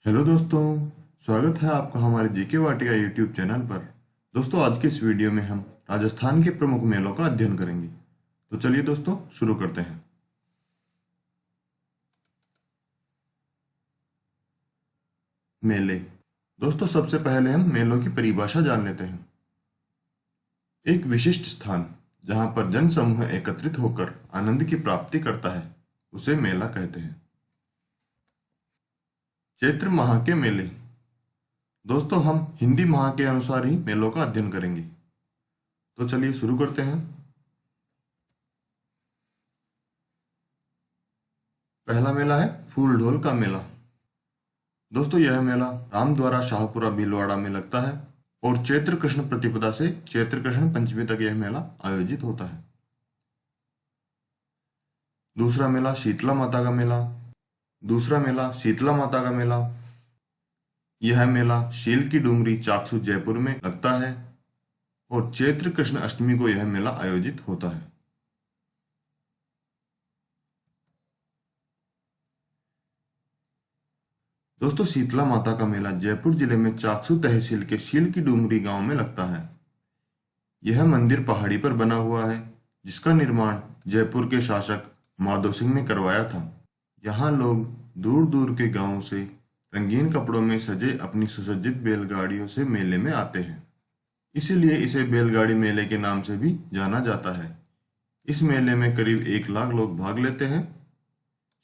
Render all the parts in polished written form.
Hello दोस्तों, स्वागत है आपका हमारे जीके वाटिका यूट्यूब चैनल पर। दोस्तों, आज के इस वीडियो में हम राजस्थान के प्रमुख मेलों का अध्ययन करेंगे। तो चलिए दोस्तों, शुरू करते हैं। मेले। दोस्तों, सबसे पहले हम मेलों की परिभाषा जान लेते हैं। एक विशिष्ट स्थान जहां पर जन समूह एकत्रित होकर आनंद की प्राप्ति करता है, उसे मेला कहते हैं। चैत्र माह के मेले। दोस्तों, हम हिंदी माह के अनुसार ही मेलों का अध्ययन करेंगे। तो चलिए शुरू करते हैं। पहला मेला है फूल ढोल का मेला। दोस्तों, यह मेला रामद्वारा शाहपुरा भीलवाड़ा में लगता है और चैत्र कृष्ण प्रतिपदा से चैत्र कृष्ण पंचमी तक यह मेला आयोजित होता है। दूसरा मेला शीतला माता का मेला। शीतला माता का मेला। यह मेला शील की डूंगरी चाकसू जयपुर में लगता है और चैत्र कृष्ण अष्टमी को यह मेला आयोजित होता है। दोस्तों, शीतला माता का मेला जयपुर जिले में चाकसू तहसील के शील की डूंगरी गांव में लगता है। यह मंदिर पहाड़ी पर बना हुआ है, जिसका निर्माण जयपुर के शासक माधो सिंह ने करवाया था। यहाँ लोग दूर दूर के गांवों से रंगीन कपड़ों में सजे अपनी सुसज्जित बैलगाड़ियों से मेले में आते हैं। इसीलिए इसे बैलगाड़ी मेले के नाम से भी जाना जाता है। इस मेले में करीब 1 लाख लोग भाग लेते हैं।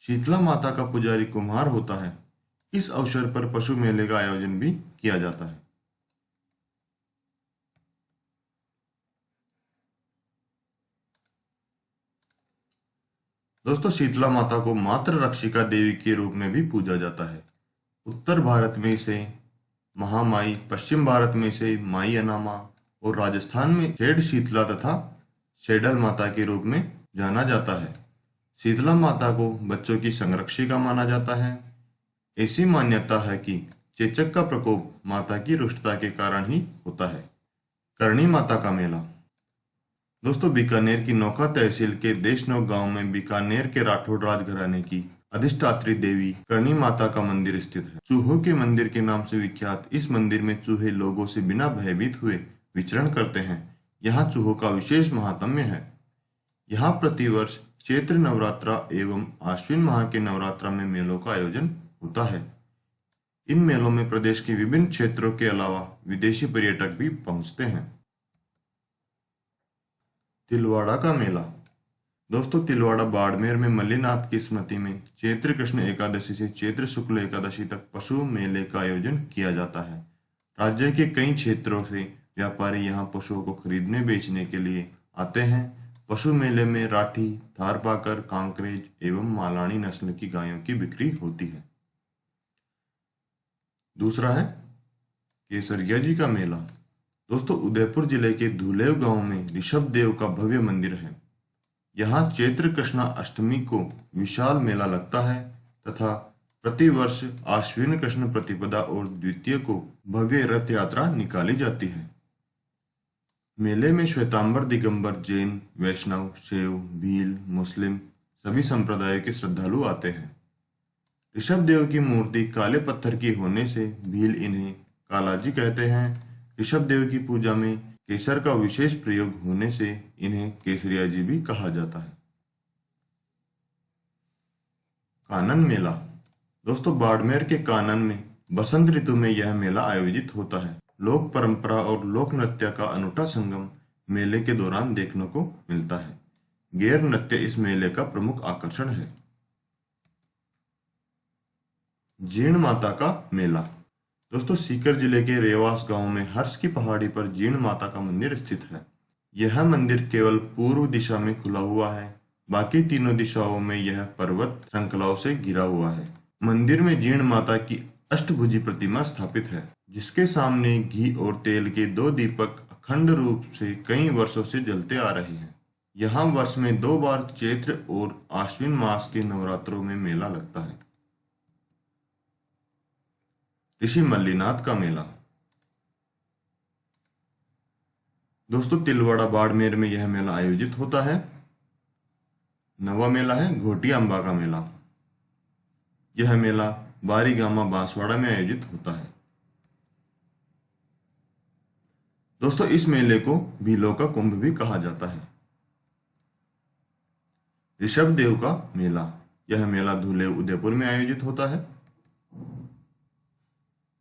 शीतला माता का पुजारी कुम्हार होता है। इस अवसर पर पशु मेले का आयोजन भी किया जाता है। दोस्तों, शीतला माता को मातृ रक्षिका देवी के रूप में भी पूजा जाता है। उत्तर भारत में इसे महामाई, पश्चिम भारत में इसे माई अनामा और राजस्थान में शेड शीतला तथा शेडल माता के रूप में जाना जाता है। शीतला माता को बच्चों की संरक्षिका माना जाता है। ऐसी मान्यता है कि चेचक का प्रकोप माता की रुष्टता के कारण ही होता है। करणी माता का मेला। दोस्तों, बीकानेर की नौका तहसील के देशनौक गांव में बीकानेर के राठौड़ राजघराने की अधिष्ठात्री देवी करणी माता का मंदिर स्थित है। चूहों के मंदिर के नाम से विख्यात इस मंदिर में चूहे लोगों से बिना भयभीत हुए विचरण करते हैं। यहाँ चूहों का विशेष महात्म्य है। यहाँ प्रतिवर्ष चैत्र नवरात्रा एवं आश्विन माह के नवरात्रा में मेलों का आयोजन होता है। इन मेलों में प्रदेश के विभिन्न क्षेत्रों के अलावा विदेशी पर्यटक भी पहुंचते हैं। तिलवाड़ा का मेला। दोस्तों, तिलवाड़ा बाड़मेर में मल्लीनाथ की स्मृति में चैत्र कृष्ण एकादशी से चैत्र शुक्ल एकादशी तक पशु मेले का आयोजन किया जाता है। राज्य के कई क्षेत्रों से व्यापारी यहाँ पशुओं को खरीदने बेचने के लिए आते हैं। पशु मेले में राठी, थारपाकर, कांकरेज एवं मालानी नस्ल की गायों की बिक्री होती है। दूसरा है केसरिया जी का मेला। दोस्तों, उदयपुर जिले के धुलेव गांव में ऋषभ देव का भव्य मंदिर है। यहाँ चैत्र कृष्णा अष्टमी को विशाल मेला लगता है तथा प्रतिवर्ष आश्विन कृष्ण प्रतिपदा और द्वितीय को भव्य रथ यात्रा निकाली जाती है। मेले में श्वेतांबर, दिगंबर, जैन, वैष्णव, शैव, भील, मुस्लिम सभी संप्रदायों के श्रद्धालु आते हैं। ऋषभ देव की मूर्ति काले पत्थर की होने से भील इन्हें कालाजी कहते हैं। ऋषभ देव की पूजा में केसर का विशेष प्रयोग होने से इन्हें केसरिया जी भी कहा जाता है। कानन मेला। दोस्तों, बाड़मेर के कानन में बसंत ऋतु में यह मेला आयोजित होता है। लोक परंपरा और लोक नृत्य का अनूठा संगम मेले के दौरान देखने को मिलता है। गैर नृत्य इस मेले का प्रमुख आकर्षण है। जीर्ण माता का मेला। दोस्तों, सीकर जिले के रेवास गांव में हर्ष की पहाड़ी पर जीर्ण माता का मंदिर स्थित है। यह मंदिर केवल पूर्व दिशा में खुला हुआ है, बाकी तीनों दिशाओं में यह पर्वत श्रृंखलाओं से घिरा हुआ है। मंदिर में जीर्ण माता की अष्टभुजी प्रतिमा स्थापित है, जिसके सामने घी और तेल के 2 दीपक अखंड रूप से कई वर्षों से जलते आ रहे हैं। यहाँ वर्ष में 2 बार चैत्र और आश्विन मास के नवरात्रों में मेला लगता है। ऋषि मल्लीनाथ का मेला। दोस्तों, तिलवाड़ा बाड़मेर में यह मेला आयोजित होता है। नवा मेला है घोटी अम्बा का मेला। यह मेला बारीगामा बांसवाड़ा में आयोजित होता है। दोस्तों, इस मेले को भीलों का कुंभ भी कहा जाता है। ऋषभदेव का मेला, यह मेला धुले उदयपुर में आयोजित होता है।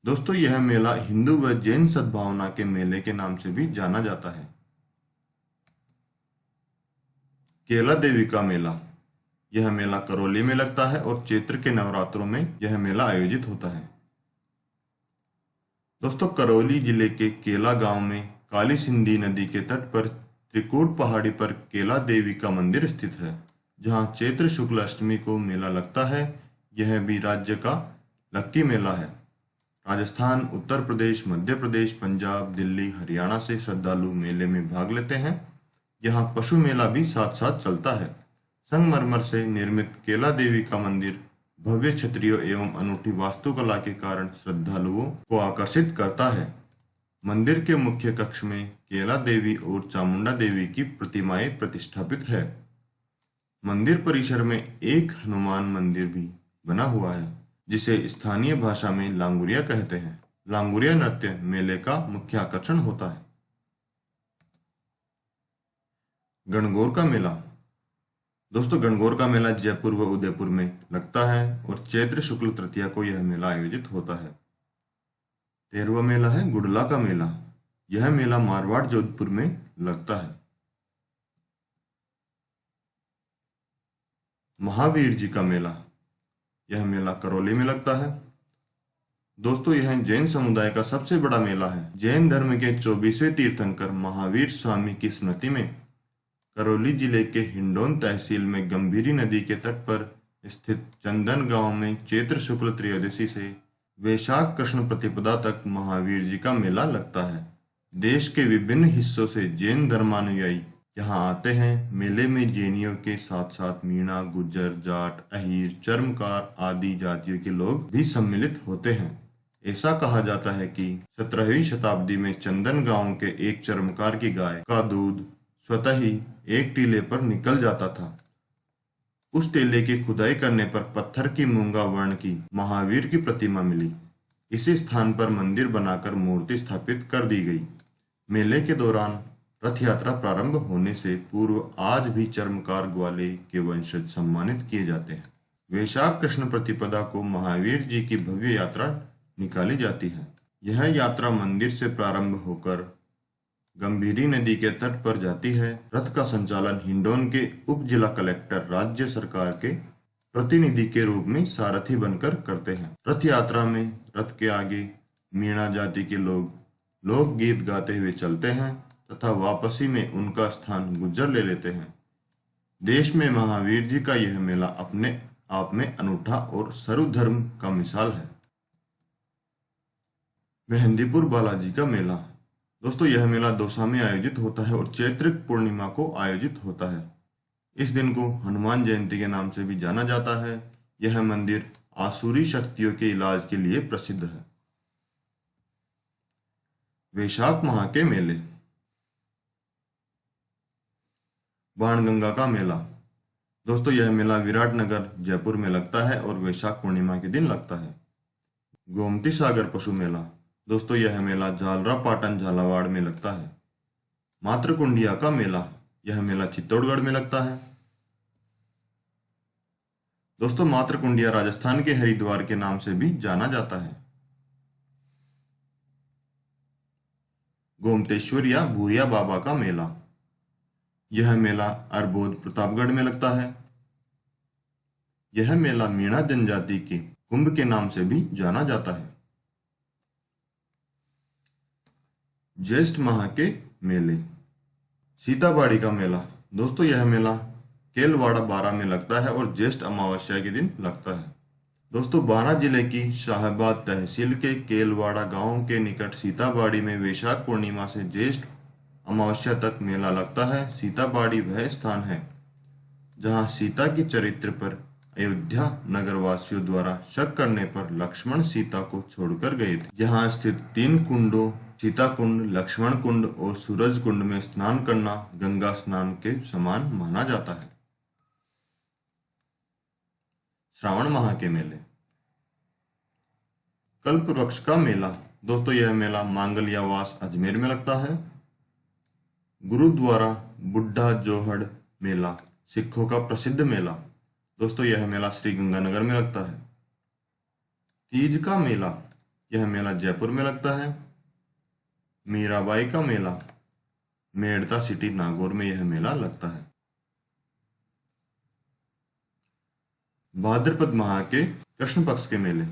दोस्तों, यह मेला हिंदू व जैन सद्भावना के मेले के नाम से भी जाना जाता है। केला देवी का मेला, यह मेला करौली में लगता है और चैत्र के नवरात्रों में यह मेला आयोजित होता है। दोस्तों, करौली जिले के केला गांव में काली सिंधी नदी के तट पर त्रिकूट पहाड़ी पर केला देवी का मंदिर स्थित है, जहां चैत्र शुक्ल अष्टमी को मेला लगता है। यह भी राज्य का लक्की मेला है। राजस्थान, उत्तर प्रदेश, मध्य प्रदेश, पंजाब, दिल्ली, हरियाणा से श्रद्धालु मेले में भाग लेते हैं। यहाँ पशु मेला भी साथ साथ चलता है। संगमरमर से निर्मित केला देवी का मंदिर भव्य छतरियों एवं अनूठी वास्तुकला के कारण श्रद्धालुओं को आकर्षित करता है। मंदिर के मुख्य कक्ष में केला देवी और चामुंडा देवी की प्रतिमाएं प्रतिष्ठापित है। मंदिर परिसर में एक हनुमान मंदिर भी बना हुआ है, जिसे स्थानीय भाषा में लांगुरिया कहते हैं। लांगुरिया नृत्य मेले का मुख्य आकर्षण होता है। गणगौर का मेला, दोस्तों गणगौर का मेला जयपुर व उदयपुर में लगता है और चैत्र शुक्ल तृतीया को यह मेला आयोजित होता है। 13वां मेला है गुडला का मेला। यह मेला मारवाड़ जोधपुर में लगता है। महावीर जी का मेला, यह मेला करौली में लगता है। दोस्तों, यह जैन समुदाय का सबसे बड़ा मेला है। जैन धर्म के 24वें तीर्थंकर महावीर स्वामी की स्मृति में करौली जिले के हिंडौन तहसील में गंभीरी नदी के तट पर स्थित चंदन गांव में चैत्र शुक्ल त्रयोदशी से वैशाख कृष्ण प्रतिपदा तक महावीर जी का मेला लगता है। देश के विभिन्न हिस्सों से जैन धर्मानुयायी यहाँ आते हैं। मेले में जैनियों के साथ साथ मीणा, गुज्जर, जाट, अहीर, चर्मकार आदि जातियों के लोग भी सम्मिलित होते हैं। ऐसा कहा जाता है कि 17वीं शताब्दी में चंदन गांव के एक चर्मकार की गाय का दूध स्वतः ही एक टीले पर निकल जाता था। उस टीले की खुदाई करने पर पत्थर की मूंगा वर्ण की महावीर की प्रतिमा मिली। इसी स्थान पर मंदिर बनाकर मूर्ति स्थापित कर दी गई। मेले के दौरान रथ यात्रा प्रारंभ होने से पूर्व आज भी चर्मकार ग्वाले के वंशज सम्मानित किए जाते हैं। वैशाख कृष्ण प्रतिपदा को महावीर जी की भव्य यात्रा निकाली जाती है। यह यात्रा मंदिर से प्रारंभ होकर गंभीरी नदी के तट पर जाती है। रथ का संचालन हिंडौन के उप जिला कलेक्टर राज्य सरकार के प्रतिनिधि के रूप में सारथी बनकर करते हैं। रथ यात्रा में रथ के आगे मीणा जाति के लोग लोकगीत गाते हुए चलते हैं तथा वापसी में उनका स्थान गुज्जर ले लेते हैं। देश में महावीर जी का यह मेला अपने आप में अनूठा और सर्वधर्म का मिसाल है। मेहंदीपुर बालाजी का मेला, दोस्तों यह मेला दौसा में आयोजित होता है और चैत्र पूर्णिमा को आयोजित होता है। इस दिन को हनुमान जयंती के नाम से भी जाना जाता है। यह मंदिर आसुरी शक्तियों के इलाज के लिए प्रसिद्ध है। वैशाख माह के मेले, बाणगंगा का मेला, दोस्तों यह मेला विराटनगर जयपुर में लगता है और वैशाख पूर्णिमा के दिन लगता है। गोमती सागर पशु मेला, दोस्तों यह मेला झालरा पाटन झालावाड़ में लगता है। मातृकुंडिया का मेला, यह मेला चित्तौड़गढ़ में लगता है। दोस्तों मातृकुंडिया राजस्थान के हरिद्वार के नाम से भी जाना जाता है। गोमतेश्वर या भूरिया बाबा का मेला, यह मेला अरबोद प्रतापगढ़ में लगता है। यह मेला मीणा जनजाति के कुंभ के नाम से भी जाना जाता है। ज्येष्ठ माह के मेले, सीताबाड़ी का मेला, दोस्तों यह मेला केलवाड़ा बारा में लगता है और ज्येष्ठ अमावस्या के दिन लगता है। दोस्तों बारा जिले की शाहबाद तहसील के केलवाड़ा गांव के निकट सीताबाड़ी में वैशाख पूर्णिमा से ज्येष्ठ अमावस्या तक मेला लगता है। सीताबाड़ी वह स्थान है जहां सीता के चरित्र पर अयोध्या नगरवासियों द्वारा शक करने पर लक्ष्मण सीता को छोड़कर गए थे। यहाँ स्थित 3 कुंडों सीता कुंड, लक्ष्मण कुंड और सूरज कुंड में स्नान करना गंगा स्नान के समान माना जाता है। श्रावण माह के मेले, कल्प वृक्ष का मेला। दोस्तों यह मेला मांगलियावास अजमेर में लगता है। गुरुद्वारा बुढ़ा जोहड़ मेला सिखों का प्रसिद्ध मेला। दोस्तों यह मेला श्री गंगानगर में लगता है। तीज का मेला, यह मेला जयपुर में लगता है। मीराबाई का मेला, मेड़ता सिटी नागौर में यह मेला लगता है। भाद्रपद माह के कृष्ण पक्ष के मेले।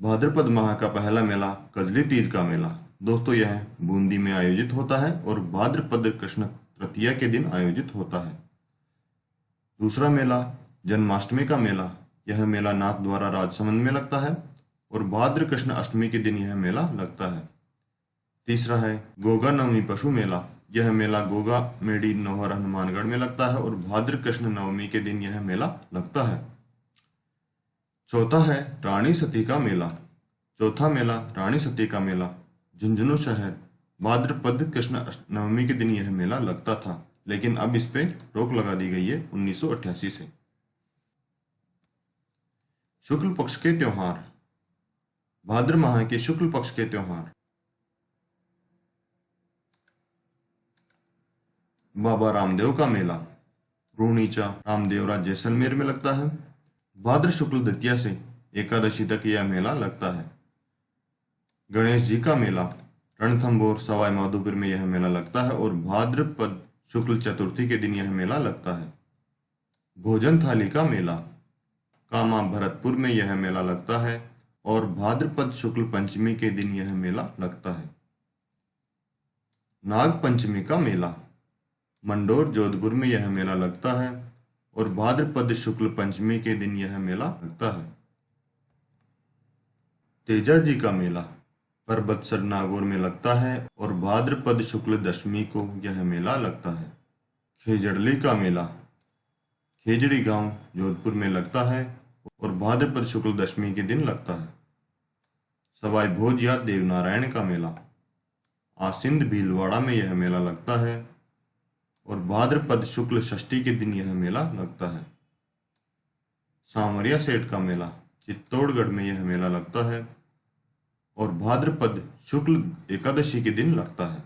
भाद्रपद माह का पहला मेला कजली तीज का मेला। दोस्तों यह बूंदी में आयोजित होता है और भाद्रपद कृष्ण तृतीया के दिन आयोजित होता है। दूसरा मेला जन्माष्टमी का मेला। यह मेला नाथ द्वारा राजसमंद में लगता है और भाद्र कृष्ण अष्टमी के दिन यह मेला लगता है। तीसरा है गोगा नवमी पशु मेला। यह मेला गोगा मेडी नौहर हनुमानगढ़ में लगता है और भाद्र कृष्ण नवमी के दिन यह मेला लगता है। चौथा है रानी सती का मेला। चौथा मेला रानी सती का मेला झुंझुनू शहर। भाद्रपद कृष्ण नवमी के दिन यह मेला लगता था, लेकिन अब इस पे रोक लगा दी गई है 1988 से। शुक्ल पक्ष के त्योहार। भाद्र माह के शुक्ल पक्ष के त्योहार। बाबा रामदेव का मेला रूणीचा रामदेवरा जैसलमेर में लगता है। भाद्र शुक्ल द्वितीया से एकादशी तक यह मेला लगता है। गणेश जी का मेला रणथंभौर सवाई माधोपुर में यह मेला लगता है और भाद्रपद शुक्ल चतुर्थी के दिन यह मेला लगता है। भोजन थाली का मेला कामा भरतपुर में यह मेला लगता है और भाद्रपद शुक्ल पंचमी के दिन यह मेला लगता है। नाग पंचमी का मेला मंडोर जोधपुर में यह मेला लगता है और भाद्रपद शुक्ल पंचमी के दिन यह मेला लगता है। तेजा जी का मेला परबतसर नागौर में लगता है और भाद्रपद शुक्ल दशमी को यह मेला लगता है। खेजड़ली का मेला खेजड़ी गांव जोधपुर में लगता है और भाद्रपद शुक्ल दशमी के दिन लगता है। सवाई भोज या देवनारायण का मेला आसिंद भीलवाड़ा में यह मेला लगता है और भाद्रपद शुक्ल षष्ठी के दिन यह मेला लगता है। सांवरिया सेठ का मेला चित्तौड़गढ़ में यह मेला लगता है और भाद्रपद शुक्ल एकादशी के दिन लगता है।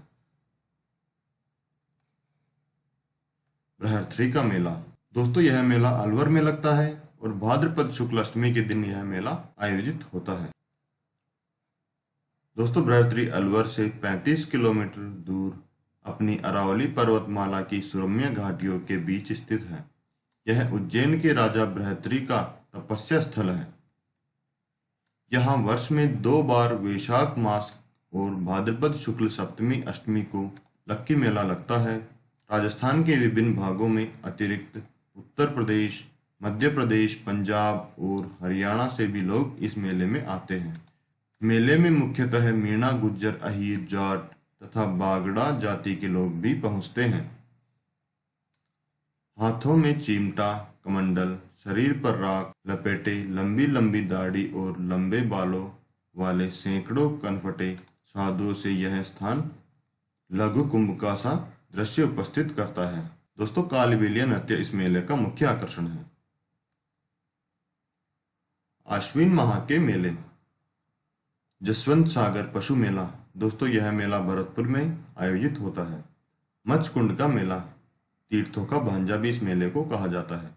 बृहस्पति का मेला दोस्तों यह मेला अलवर में लगता है और भाद्रपद शुक्ल अष्टमी के दिन यह मेला आयोजित होता है। दोस्तों बृहस्पति अलवर से 35 किलोमीटर दूर अपनी अरावली पर्वतमाला की सुरम्य घाटियों के बीच स्थित है। यह उज्जैन के राजा बृहस्पति का तपस्या स्थल है। यहाँ वर्ष में 2 बार वैशाख मास और भाद्रपद शुक्ल सप्तमी अष्टमी को लक्की मेला लगता है। राजस्थान के विभिन्न भागों में अतिरिक्त उत्तर प्रदेश, मध्य प्रदेश, पंजाब और हरियाणा से भी लोग इस मेले में आते हैं। मेले में मुख्यतः मीणा, गुज्जर, अहीर, जाट तथा बागड़ा जाति के लोग भी पहुंचते हैं। हाथों में चिमटा, कमंडल, शरीर पर राख लपेटे, लंबी लंबी दाढ़ी और लंबे बालों वाले सैकड़ों कनफटे साधुओं से यह स्थान लघु कुंभ का सा दृश्य उपस्थित करता है। दोस्तों कालबेलिया नृत्य इस मेले का मुख्य आकर्षण है। आश्विन माह के मेले जसवंत सागर पशु मेला दोस्तों यह मेला भरतपुर में आयोजित होता है। मत्स्य कुंड का मेला तीर्थों का भांजा भी इस मेले को कहा जाता है।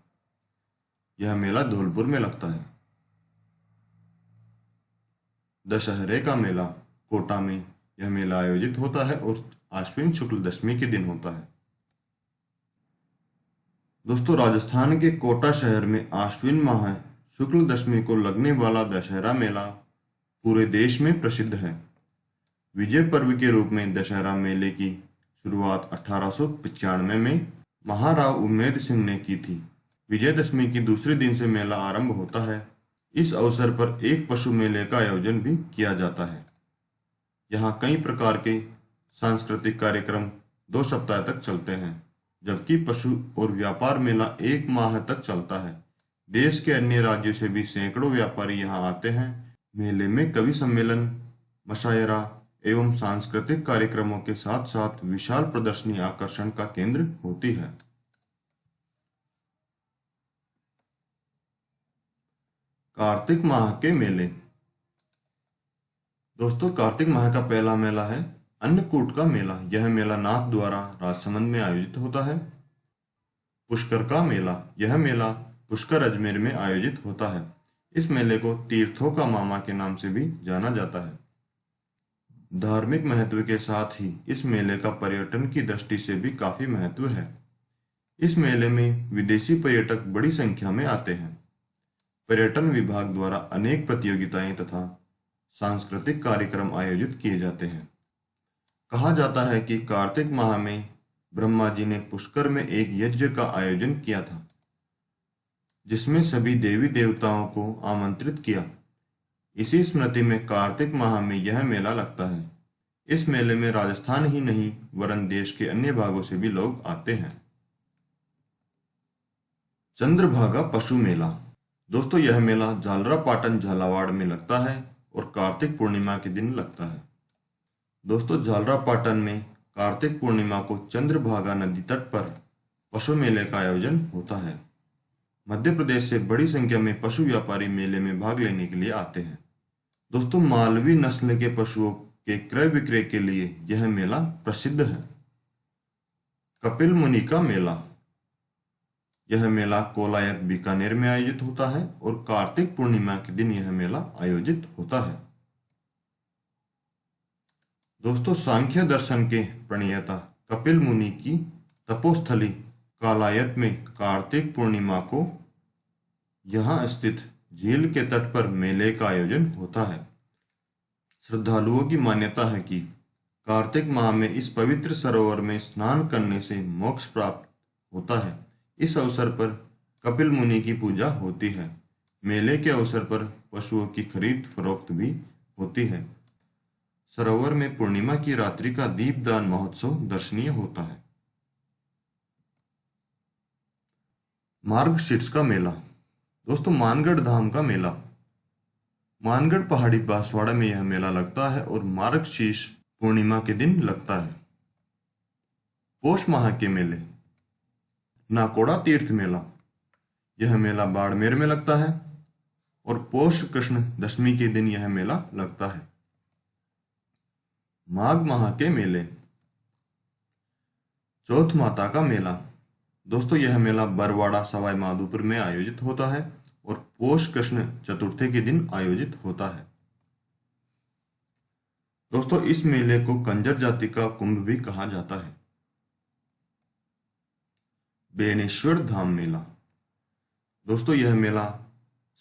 यह मेला धौलपुर में लगता है। दशहरे का मेला कोटा में यह मेला आयोजित होता है और आश्विन शुक्ल दशमी के दिन होता है। दोस्तों राजस्थान के कोटा शहर में आश्विन माह शुक्ल दशमी को लगने वाला दशहरा मेला पूरे देश में प्रसिद्ध है। विजय पर्व के रूप में दशहरा मेले की शुरुआत 1895 में महाराव उम्मेद सिंह ने की थी। विजयदशमी की दूसरे दिन से मेला आरंभ होता है। इस अवसर पर एक पशु मेले का आयोजन भी किया जाता है। यहाँ कई प्रकार के सांस्कृतिक कार्यक्रम 2 सप्ताह तक चलते हैं, जबकि पशु और व्यापार मेला 1 माह तक चलता है। देश के अन्य राज्यों से भी सैकड़ों व्यापारी यहाँ आते हैं। मेले में कवि सम्मेलन, मशायरा एवं सांस्कृतिक कार्यक्रमों के साथ साथ विशाल प्रदर्शनी आकर्षण का केंद्र होती है। कार्तिक माह के मेले दोस्तों, कार्तिक माह का पहला मेला है अन्नकूट का मेला। यह मेला नाथ द्वारा राजसमंद में आयोजित होता है। पुष्कर का मेला, यह मेला पुष्कर अजमेर में आयोजित होता है। इस मेले को तीर्थों का मामा के नाम से भी जाना जाता है। धार्मिक महत्व के साथ ही इस मेले का पर्यटन की दृष्टि से भी काफी महत्व है। इस मेले में विदेशी पर्यटक बड़ी संख्या में आते हैं। पर्यटन विभाग द्वारा अनेक प्रतियोगिताएं तथा सांस्कृतिक कार्यक्रम आयोजित किए जाते हैं। कहा जाता है कि कार्तिक माह में ब्रह्मा जी ने पुष्कर में एक यज्ञ का आयोजन किया था, जिसमें सभी देवी देवताओं को आमंत्रित किया। इसी स्मृति में कार्तिक माह में यह मेला लगता है। इस मेले में राजस्थान ही नहीं वरन देश के अन्य भागों से भी लोग आते हैं। चंद्रभागा पशु मेला, दोस्तों यह मेला झालरापाटन झालावाड़ में लगता है और कार्तिक पूर्णिमा के दिन लगता है। दोस्तों, झालरापाटन में कार्तिक पूर्णिमा को चंद्रभागा नदी तट पर पशु मेले का आयोजन होता है। मध्य प्रदेश से बड़ी संख्या में पशु व्यापारी मेले में भाग लेने के लिए आते हैं। दोस्तों, मालवी नस्ल के पशुओं के क्रय विक्रय के लिए यह मेला प्रसिद्ध है। कपिल मुनि का मेला, यह मेला कोलायत बीकानेर में आयोजित होता है और कार्तिक पूर्णिमा के दिन यह मेला आयोजित होता है। दोस्तों, सांख्य दर्शन के प्रणेता कपिल मुनि की तपोस्थली कोलायत में कार्तिक पूर्णिमा को यहाँ स्थित झील के तट पर मेले का आयोजन होता है। श्रद्धालुओं की मान्यता है कि कार्तिक माह में इस पवित्र सरोवर में स्नान करने से मोक्ष प्राप्त होता है। इस अवसर पर कपिल मुनि की पूजा होती है। मेले के अवसर पर पशुओं की खरीद फरोख्त भी होती है। सरोवर में पूर्णिमा की रात्रि का दीपदान महोत्सव दर्शनीय होता है। मार्गशीर्ष का मेला, दोस्तों मानगढ़ धाम का मेला, मानगढ़ पहाड़ी बांसवाड़ा में यह मेला लगता है और मार्गशीर्ष पूर्णिमा के दिन लगता है। पौष माह के मेले, नाकोड़ा तीर्थ मेला, यह मेला बाड़मेर में लगता है और पौष कृष्ण दशमी के दिन यह मेला लगता है। माघ माह के मेले, चौथ माता का मेला, दोस्तों यह मेला बरवाड़ा सवाई माधोपुर में आयोजित होता है और पौष कृष्ण चतुर्थी के दिन आयोजित होता है। दोस्तों, इस मेले को कंजर जाति का कुंभ भी कहा जाता है। बेणेश्वर धाम मेला, दोस्तों यह मेला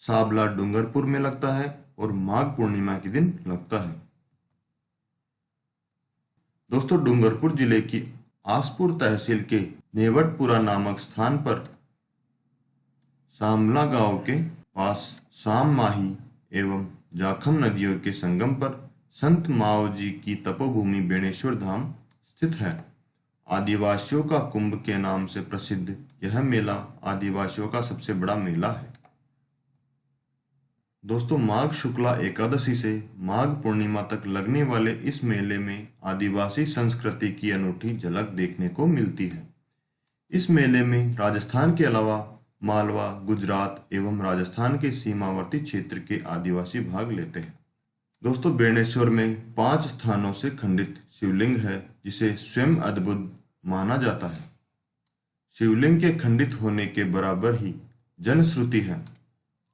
साबला डूंगरपुर में लगता है और माघ पूर्णिमा के दिन लगता है। दोस्तों, डूंगरपुर जिले की आसपुर तहसील के नेवटपुरा नामक स्थान पर सामला गांव के पास साम माही एवं जाखम नदियों के संगम पर संत माओ जी की तपोभूमि बेणेश्वर धाम स्थित है। आदिवासियों का कुंभ के नाम से प्रसिद्ध यह मेला आदिवासियों का सबसे बड़ा मेला है। दोस्तों, माघ शुक्ला एकादशी से माघ पूर्णिमा तक लगने वाले इस मेले में आदिवासी संस्कृति की अनूठी झलक देखने को मिलती है। इस मेले में राजस्थान के अलावा मालवा, गुजरात एवं राजस्थान के सीमावर्ती क्षेत्र के आदिवासी भाग लेते हैं। दोस्तों, बेणेश्वर में 5 स्थानों से खंडित शिवलिंग है, जिसे स्वयं अद्भुत माना जाता है। शिवलिंग के खंडित होने के बराबर ही जनश्रुति है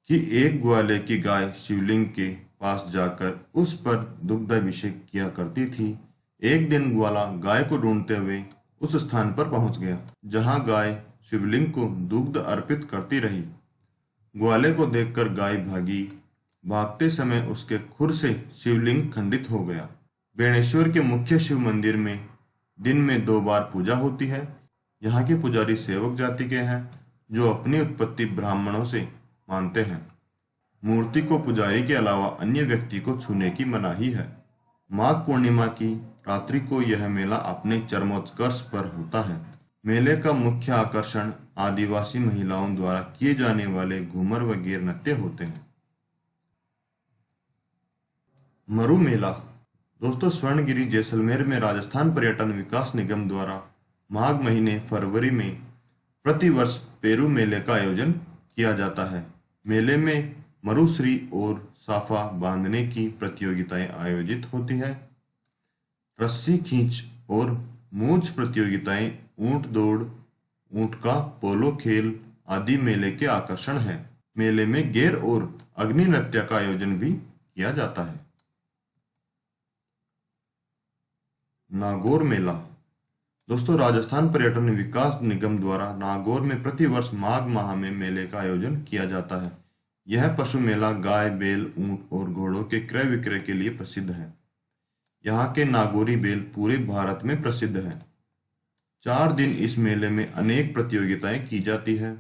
कि एक ग्वाले की गाय शिवलिंग के पास जाकर उस पर दुग्धाभिषेक किया करती थी। एक दिन ग्वाला गाय को ढूंढते हुए उस स्थान पर पहुंच गया जहां गाय शिवलिंग को दुग्ध अर्पित करती रही। ग्वाले को देखकर गाय भागी। भागते समय उसके खुर से शिवलिंग खंडित हो गया। बेणेश्वर के मुख्य शिव मंदिर में दिन में 2 बार पूजा होती है। यहाँ के पुजारी सेवक जाति के हैं जो अपनी उत्पत्ति ब्राह्मणों से मानते हैं। मूर्ति को पुजारी के अलावा अन्य व्यक्ति को छूने की मनाही है। माघ पूर्णिमा की रात्रि को यह मेला अपने चरमोत्कर्ष पर होता है। मेले का मुख्य आकर्षण आदिवासी महिलाओं द्वारा किए जाने वाले घूमर व गैर नृत्य होते हैं। मरु मेला, दोस्तों स्वर्णगिरी जैसलमेर में राजस्थान पर्यटन विकास निगम द्वारा माघ महीने फरवरी में प्रतिवर्ष पेरू मेले का आयोजन किया जाता है। मेले में मरुश्री और साफा बांधने की प्रतियोगिताएं आयोजित होती है। रस्सी खींच और मूंछ प्रतियोगिताएं, ऊंट दौड़, ऊंट का पोलो खेल आदि मेले के आकर्षण हैं। मेले में गेर और अग्नि नृत्य का आयोजन भी किया जाता है। नागौर मेला। दोस्तों, राजस्थान पर्यटन विकास निगम द्वारा नागौर में प्रतिवर्ष माघ माह में मेले का आयोजन किया जाता है। यह पशु मेला गाय, बैल, ऊंट और घोड़ों के क्रय विक्रय के लिए प्रसिद्ध है। यहाँ के नागौरी बैल पूरे भारत में प्रसिद्ध है। 4 दिन इस मेले में अनेक प्रतियोगिताएं की जाती है।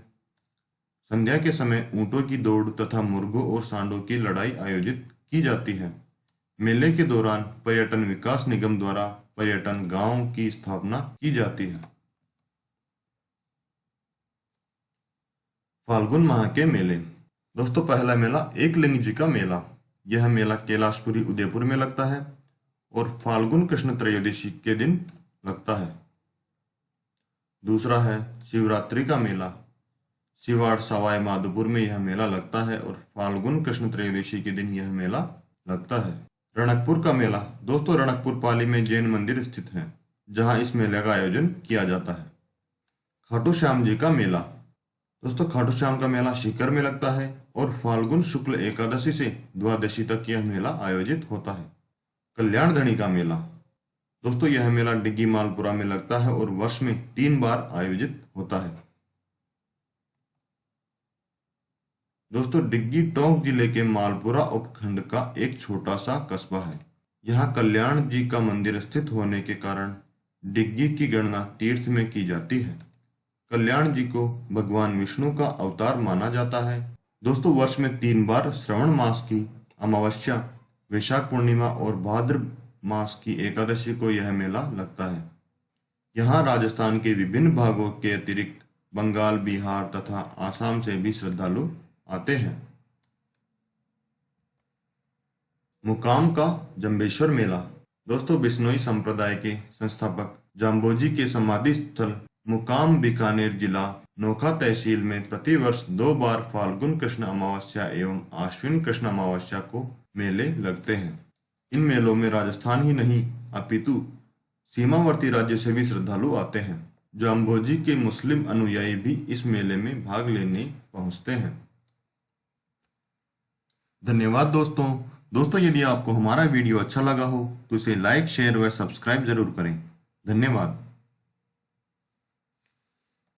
संध्या के समय ऊंटों की दौड़ तथा मुर्गों और सांडों की लड़ाई आयोजित की जाती है। मेले के दौरान पर्यटन विकास निगम द्वारा पर्यटन गांव की स्थापना की जाती है। फाल्गुन माह के मेले। दोस्तों, पहला मेला एकलिंग जी का मेला। यह मेला कैलाशपुरी उदयपुर में लगता है और फाल्गुन कृष्ण त्रयोदशी के दिन लगता है। दूसरा है शिवरात्रि का मेला। सिवाड़ सवाई माधोपुर में यह मेला लगता है और फाल्गुन कृष्ण त्रयोदशी के दिन यह मेला लगता है। रणकपुर का मेला। दोस्तों, रणकपुर पाली में जैन मंदिर स्थित है, जहां इस मेले का आयोजन किया जाता है। खाटू श्याम जी का मेला। दोस्तों, खाटू श्याम का मेला सीकर में लगता है और फाल्गुन शुक्ल एकादशी से द्वादशी तक यह मेला आयोजित होता है। कल्याण धणी का मेला। दोस्तों, यह मेला डिग्गी मालपुरा में लगता है और वर्ष में 3 बार आयोजित होता है। दोस्तों, डिग्गी टोंक जिले के मालपुरा उपखंड का एक छोटा सा कस्बा है। यहाँ कल्याण जी का मंदिर स्थित होने के कारण डिग्गी की गणना तीर्थ में की जाती है। कल्याण जी को भगवान विष्णु का अवतार माना जाता है। दोस्तों, वर्ष में 3 बार श्रवण मास की अमावस्या, वैशाख पूर्णिमा और भाद्र मास की एकादशी को यह मेला लगता है। यहाँ राजस्थान के विभिन्न भागों के अतिरिक्त बंगाल, बिहार तथा आसाम से भी श्रद्धालु आते हैं। मुकाम का जंबेश्वर मेला। दोस्तों, बिश्नोई संप्रदाय के संस्थापक जाम्बोजी के समाधि स्थल मुकाम बीकानेर जिला नोखा तहसील में प्रतिवर्ष 2 बार फाल्गुन कृष्ण अमावस्या एवं आश्विन कृष्ण अमावस्या को मेले लगते हैं। इन मेलों में राजस्थान ही नहीं अपितु सीमावर्ती राज्य से भी श्रद्धालु आते हैं। जाम्बोजी के मुस्लिम अनुयायी भी इस मेले में भाग लेने पहुंचते हैं। धन्यवाद दोस्तों, यदि आपको हमारा वीडियो अच्छा लगा हो तो इसे लाइक, शेयर व सब्सक्राइब जरूर करें। धन्यवाद।